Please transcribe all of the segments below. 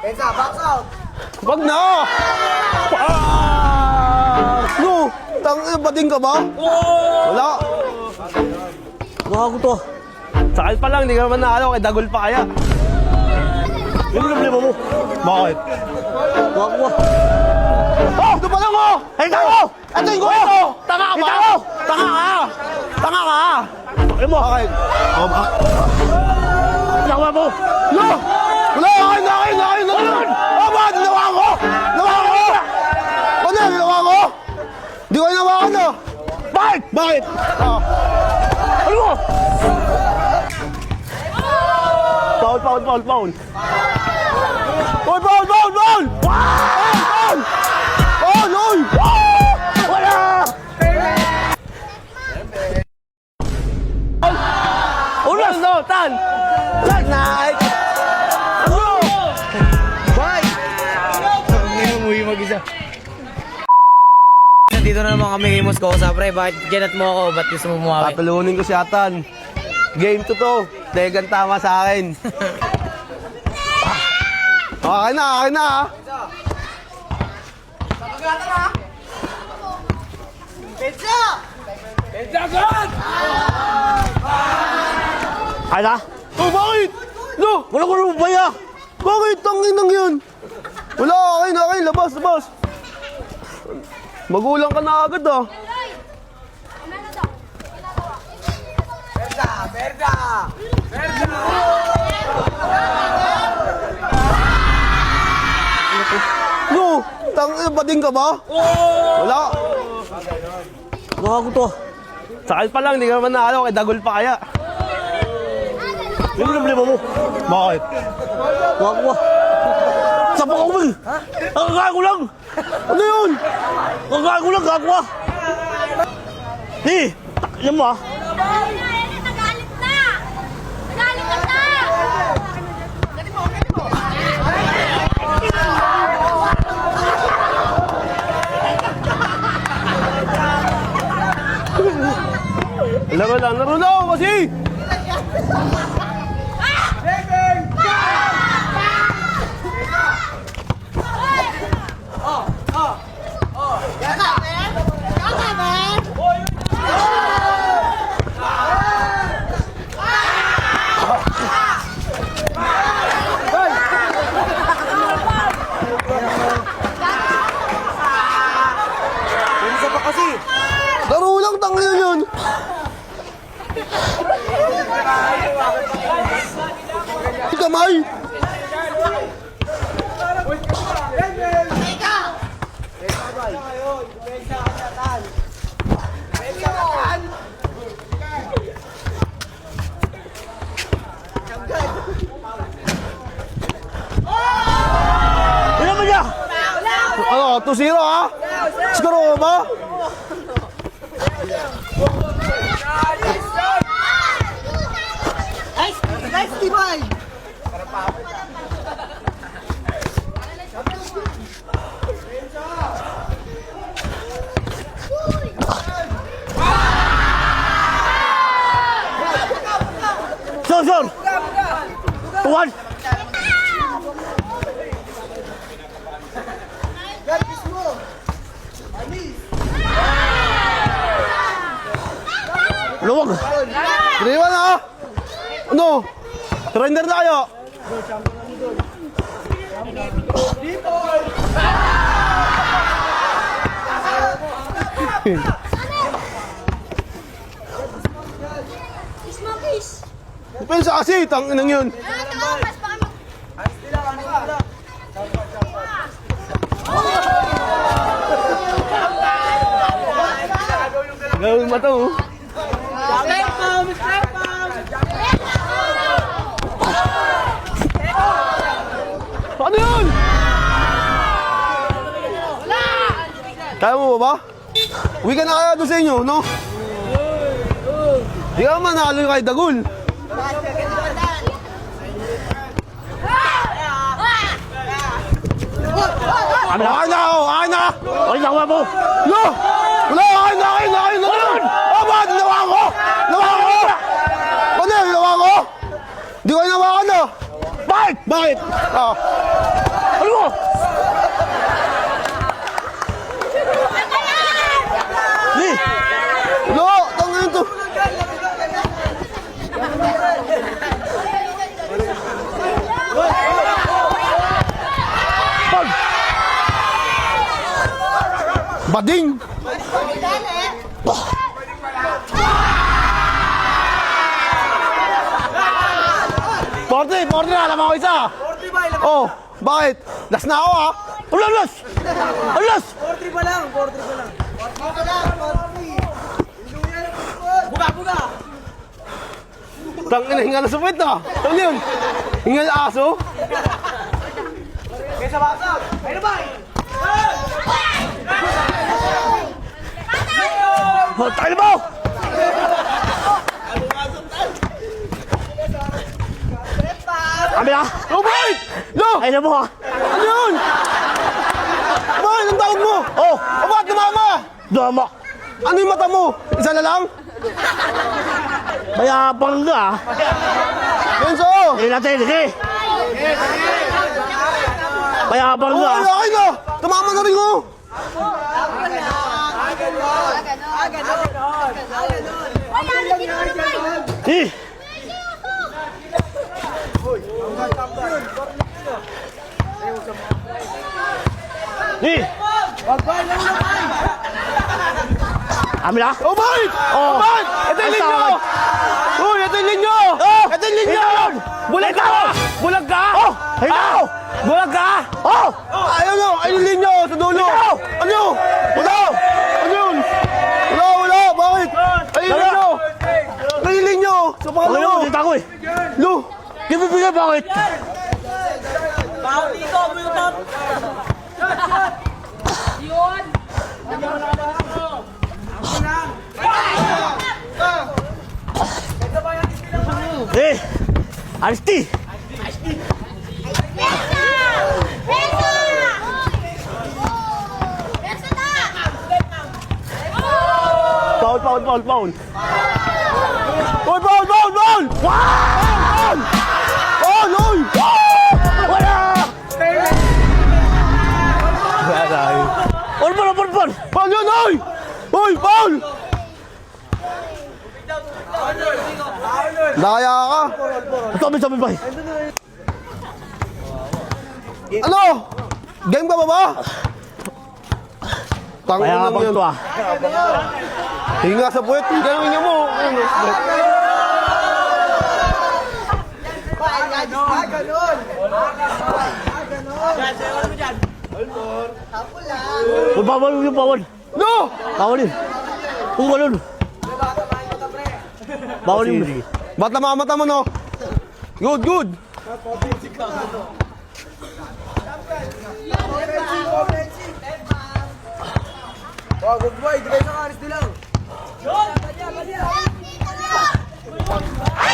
Benza, box out! Wag na! No! Bading ka ba? Wala. Gago to. Sakit pa lang, hindi ka naman nakalaw. Kay Dagol pa kaya. Yung problema mo. Bakit? Gago. Oh! Ito pa lang oh! Ay, gago! Ito yung ito! Tanga ka ba? Ito! Tanga ka! Tanga ka! Ay mo. Bakit? Oh, Gawa mo. no! Wala! Akin! Oh, bakit? Ginawa ko! Ano yan? Ginawa ko? Di ko ginawa no? Bakit? Bakit? Ah. Ano mo? Foul! Foul! Oy! Wala! Ulas! No! Tan! Night! Ano? Bye! Hindi mo umuwi mag-isa. Dito na naman kami himos ko sa pre. Bakit ginat mo ako? Ba't gusto mo bumawi? Tatulunin ko si Atan. Game 2 to. Degan tama sa akin. Okay na ha. Ay na? Oh, bakit? No! Wala ko naman baya. Bakit? Tangin lang yun. Wala, akin. Labas. Magulang ka na agad ah. Berda! No! Bading ka ba? Wala. Gago to. Sakit pa lang, hindi ka naman nakalaw. Kay Dagol pa kaya. Yung problema mo. Bakit? Gago. Sapa ka umil. Ang gago lang. Ano yun? Ang gago lang, gago. Eh, yan mo ah. Nagalit na! Nagalit ka na! Laro na ako kasi! Isa pa kasi! Laro lang, tangin yun! Kamay! Ano naman niya? Ano, 2-0 ha? Siguro ko ba? Nice, Tibay! Sure. Tuwan. Luwag! 3-1 ha? Ano? Surrender na kayo! Smokies! Depensa kasi, tanginang yun! Mas baka Gawin mo ito. Ano yun? Kaya mo ba? Uwi ka na kaya doon sa inyo, no? Di ka manalo kay Dagol. Akin na ako! Ay, nakuha mo. No! Wala! Akin! Oh, bakit? Ginawa ko! Ano yan? Ginawa ko? Di ko ginawa ko, no? Bakit? Bakit? Ano mo? Ni! Lo, tangin to. Pag! Bading. Porty na, alam ako isa. Oh, bakit? Last na ako ah. Ulas! Ulas! Tangin na, hinga na sa puwet ah. Ano yun? Hinga na aso? Oh, tayo mo! Kami na! Oh, bakit? Lo! Ay na mo ha! Ano yun? Bakit? Ang tawag mo? Oh! O bakit tumama? Dama! Ano yung mata mo? Isa na lang? Mayabang ka ha! Benzo! Hindi natin, sige! Mayabang Oh, ka ha! ay, akin na! Tumama na rin oh! Eh! Eh! Kami na? Oh, bakit? Oh. Bakit? Ito yung Ang linyo! tawag. Uy, ito yung linyo! Oh! Ito yung linyo! Ikaw yun! Bulag ka! Bulag ka! Oh! Ikaw! Bulag ka! Oh! Ayun o! Ayun yung linyo! Sa dulo! Ikaw! Ano? Wala! Ano yun? Wala! Wala! Bakit? Ayun yung Wala. linyo! Ayun yung linyo! Sa Ano pangalawa! yun? Dito ako eh! Lo! Di mo bigay bakit? Eh! Aristi! Foul! Foul! Foul! Foul! Uy! Foul! Foul! Foul! Foul! Foul! Uy! Wala! Wala! Pon! Foul yun! Uy! Uy! Foul! Daya ka! Sabi ba? Ano? Game ka ba ba? Tangin Kaya lang nga yan. to ah. Hinga sa puwet. Ganun niya mo. Bawal yung bawal. No! Bawal yun. Kung bawal yun. Bawal yun. Ba't namamata mo no? Good, good.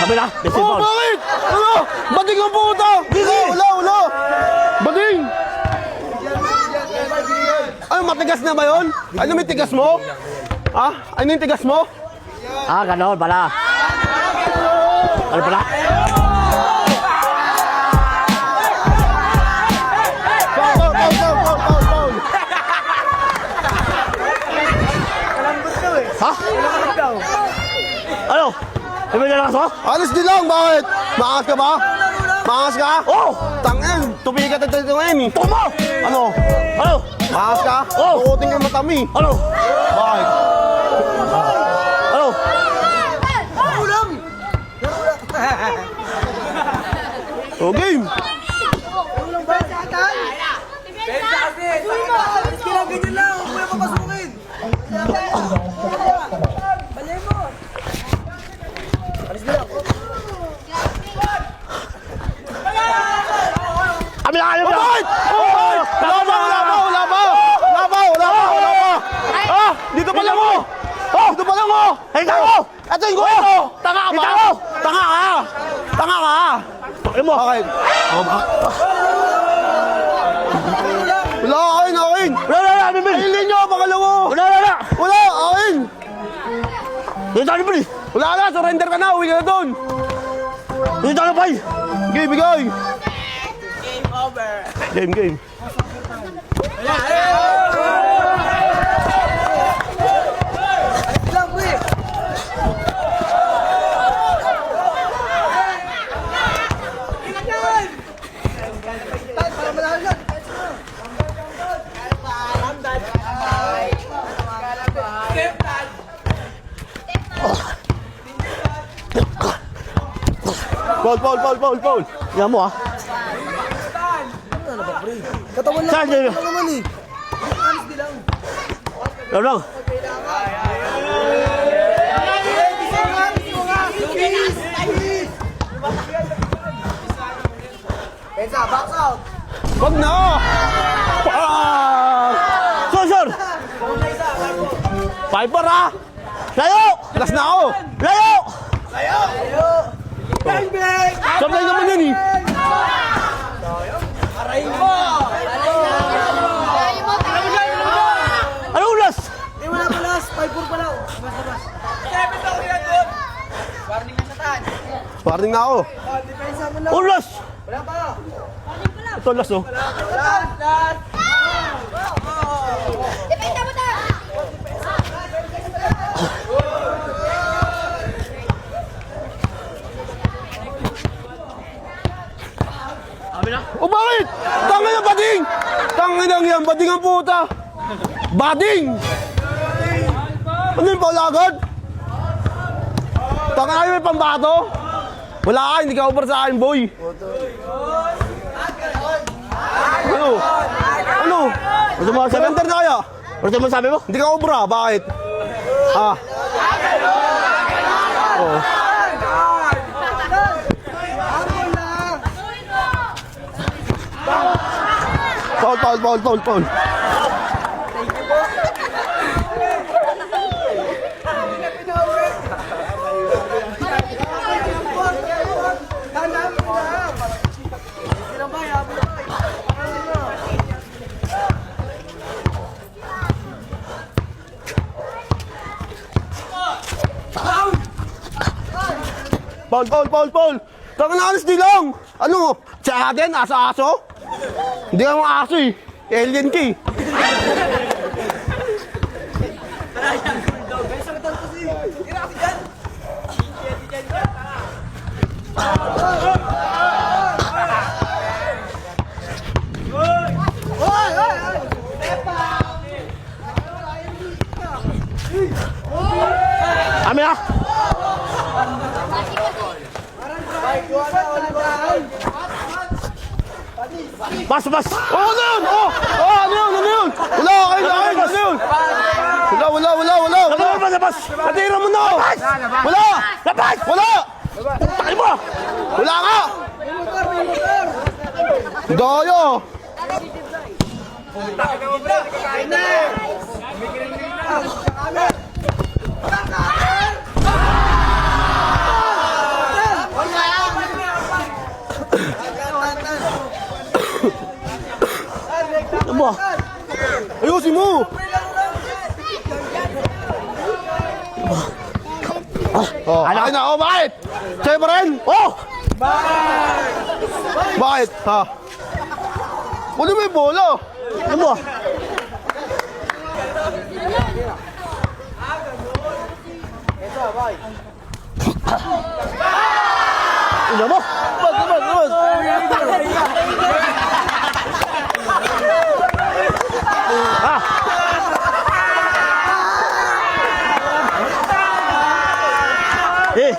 Sabi na, best Oh, ball. bakit? Ano? Bading ang puta! Wala! Bading! Ano, matigas na ba yun? Ano may tigas mo? Ha? Ano yung tigas mo? Ah, ganon pala. Ano pala? Foul! Ha? Ano? Di ba nalakas mo? Alis din lang, bakit? Maangas ka ba? Maangas ka? Oh! Tangin, tumigat at ito ngayon eh. Tumo! Ano? Ano? Maangas ka? Oh! Tukutin yung mata mo eh. Ano? Bakit? Ano? O, game! Kami na kayo Oh, ba? bakit? Oh, bakit? Wala pa! Ah, dito pa lang mo! Oh, dito pa lang mo! Ay, tao! Ito yung goal mo! Tanga ka ba? Ito! Tanga ka! Tanga ka! Pakay mo! Okay. Oh, wala, akin! Wala! Bibil! Ayun nyo, pangalawa! Wala! Wala, akin! Dito tayo Bibil! Wala na, surrender ka na, uwi ka na doon! Dito tayo Pay! Bigay! Game over. Game, game. Foul. Yan mo ah. Katawan Saan lang. yun? Ano naman eh. Yan lang. Wag na! Sure. Piper ah! Layo! Last na ako! Layo! Sablay naman yan eh! Ano ulas? Wala pa last, 5-4 pa lang. Warning na ako. Depensa mo lang. Ulas! Wala pa. Ito last oh. Last. Depende mo ta! O bakit? Tangin na bading! Tangin lang yan, bading ang puta! Bading! Ano yung paulagad? Tangin na may pambato? Wala ka, hindi ka over sa akin, boy! Ano? Ano? Ano mo sabi mo? Surrender na kaya? Ano mo sabi mo? Hindi ka obra, bakit? Ah. Oh. Foul. Paul. Tanga na alis di lang. Ano? Sa atin, asa-aso? Hindi ka mga aso eh. Alien ka eh. Amin ah! Bas! Oh, ano yun? Ano yun? Wala, kain. Wala. Labas! Natira mo na. Wala. Labas! Wala. Tayo mo! Wala ka. Daya. Ano mo? Ayusin mo. Oh, akin na. Oh, bakit? Sa'yo pa rin? Oh! Bakit? Ha? Kunin mo yung bola. Ano mo? Ano mo? Labas. Ah! Eh!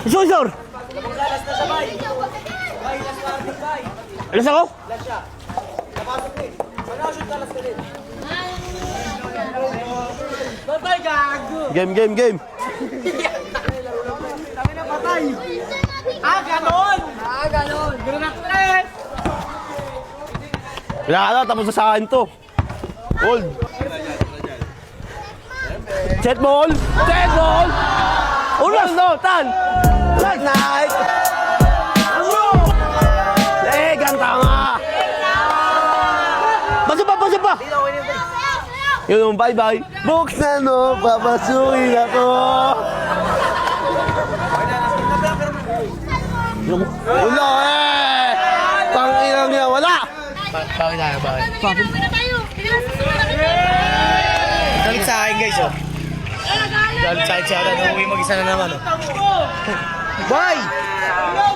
Sure! Alas ako? Game. Ganon. Ganon ang tres. Wala ka na, tapos na sa akin to. Hold. Set ball. Ulas no, tan. Good night. Ganta nga. Basa pa! Yung bye-bye. Buksan mo, papasukin ako. Wala eh! Tanginang yan, wala! Bakit tayo, bakit? Sabi na tayo. Pinasusunod na kita. Galit sa akin guys, oh. Galit sa akin siya, umuwi mag-isa na naman, oh. Bye!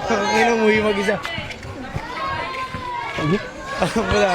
Ngayon umuwi mag-isa. Wala.